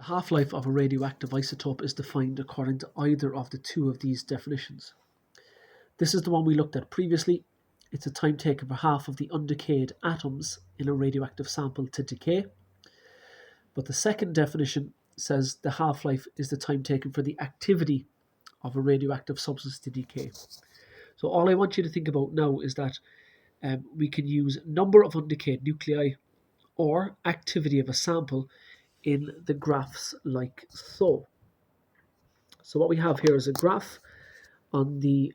half-life of a radioactive isotope is defined according to either of the two of these definitions. This is the one we looked at previously. It's a time taken for half of the undecayed atoms in a radioactive sample to decay. But the second definition says the half-life is the time taken for the activity of a radioactive substance to decay. So all I want you to think about now is that we can use number of undecayed nuclei or activity of a sample in the graphs like so. So what we have here is a graph. On the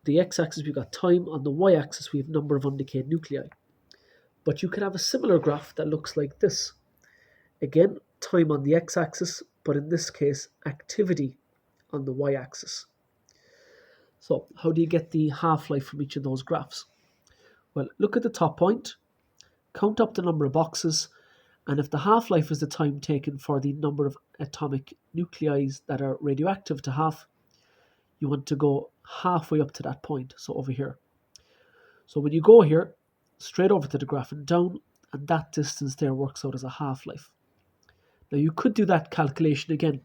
x-axis we've got time, on the y-axis we have number of undecayed nuclei. But you can have a similar graph that looks like this. Again, time on the x-axis, but in this case activity on the y-axis. So how do you get the half-life from each of those graphs? Well, look at the top point, count up the number of boxes, and if the half-life is the time taken for the number of atomic nuclei that are radioactive to half, you want to go halfway up to that point, so over here. So when you go here, straight over to the graph and down, and that distance there works out as a half-life. Now you could do that calculation again.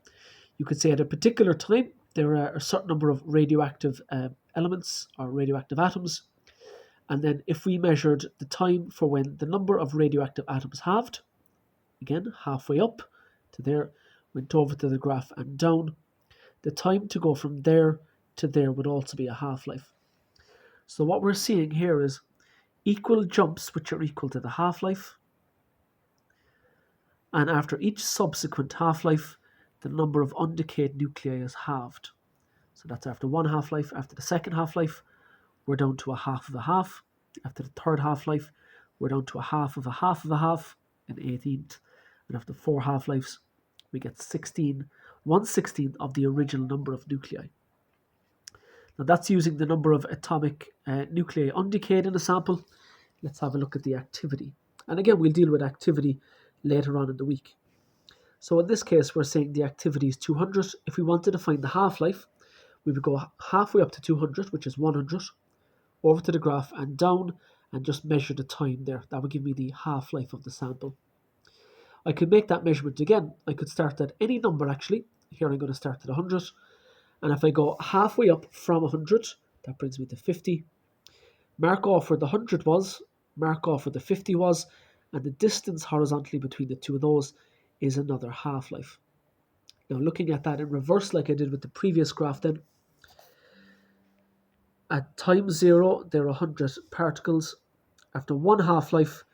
You could say at a particular time, there are a certain number of radioactive elements or radioactive atoms, and then if we measured the time for when the number of radioactive atoms halved, again halfway up to there, went over to the graph and down, the time to go from there to there would also be a half-life. So what we're seeing here is equal jumps which are equal to the half-life, and after each subsequent half-life the number of undecayed nuclei is halved. So that's after one half-life. After the second half-life we're down to a half of a half. After the third half-life we're down to a half of a half of a half, an 18th, and after 4 half-lives we get 1/16 of the original number of nuclei. Now that's using the number of atomic nuclei undecayed in a sample. Let's have a look at the activity. And again, we'll deal with activity later on in the week. So in this case, we're saying the activity is 200. If we wanted to find the half-life, we would go halfway up to 200, which is 100, over to the graph and down, and just measure the time there. That would give me the half-life of the sample. I could make that measurement again. I could start at any number actually. Here I'm going to start at 100. And if I go halfway up from 100, that brings me to 50. Mark off where the 100 was, mark off where the 50 was, and the distance horizontally between the two of those is another half-life. Now looking at that in reverse like I did with the previous graph then, at time 0 there are 100 particles. After one half-life,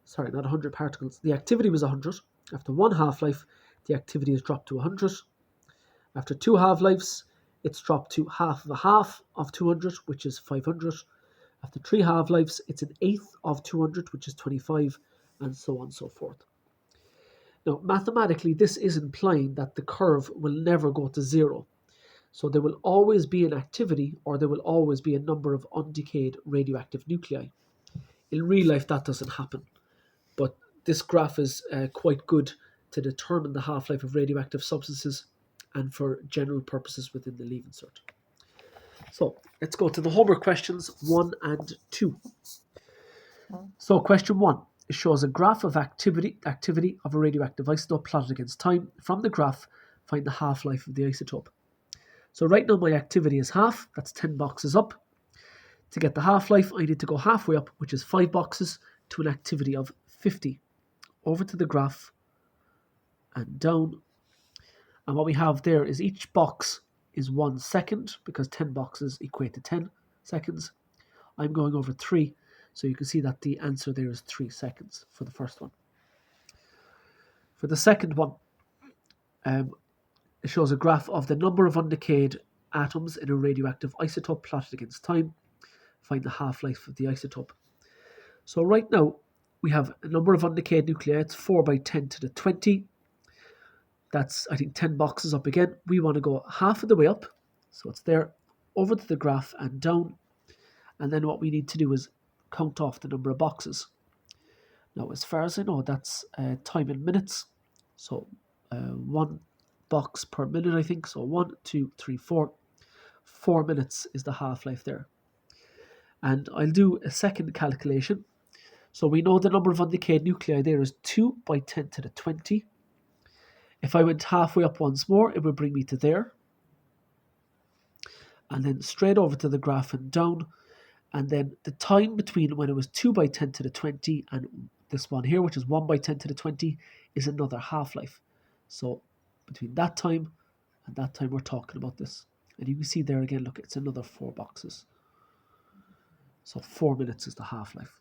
sorry, not 100 particles, the activity was 100. After one half-life, the activity is dropped to 100. After 2 half-lives, it's dropped to half of a half of 200, which is 500. After 3 half-lives, it's an eighth of 200, which is 25, and so on and so forth. Now, mathematically, this is implying that the curve will never go to 0. So there will always be an activity, or there will always be a number of undecayed radioactive nuclei. In real life, that doesn't happen. But this graph is quite good to determine the half-life of radioactive substances and for general purposes within the Leaving Cert. So let's go to the homework questions 1 and 2. So question 1, it shows a graph of activity of a radioactive isotope plotted against time. From the graph, find the half-life of the isotope. So right now my activity is half, that's 10 boxes up. To get the half-life, I need to go halfway up, which is 5 boxes, to an activity of 50. Over to the graph and down. And what we have there is each box is 1 second, because 10 boxes equate to 10 seconds. I'm going over 3, so you can see that the answer there is 3 seconds for the first one. For the second one, it shows a graph of the number of undecayed atoms in a radioactive isotope plotted against time. Find the half-life of the isotope. So right now, we have a number of undecayed nuclei. It's 4 by 10 to the 20. That's, I think, 10 boxes up again. We want to go half of the way up. So it's there, over to the graph and down. And then what we need to do is count off the number of boxes. Now, as far as I know, that's time in minutes. So 1 box per minute, I think. So 1, 2, 3, 4. 4 minutes is the half-life there. And I'll do a second calculation. So we know the number of undecayed nuclei there is 2 by 10 to the 20. If I went halfway up once more, it would bring me to there. And then straight over to the graph and down. And then the time between when it was 2 by 10 to the 20 and this one here, which is 1 by 10 to the 20, is another half-life. So between that time and that time, we're talking about this. And you can see there again, look, it's another 4 boxes. So 4 minutes is the half-life.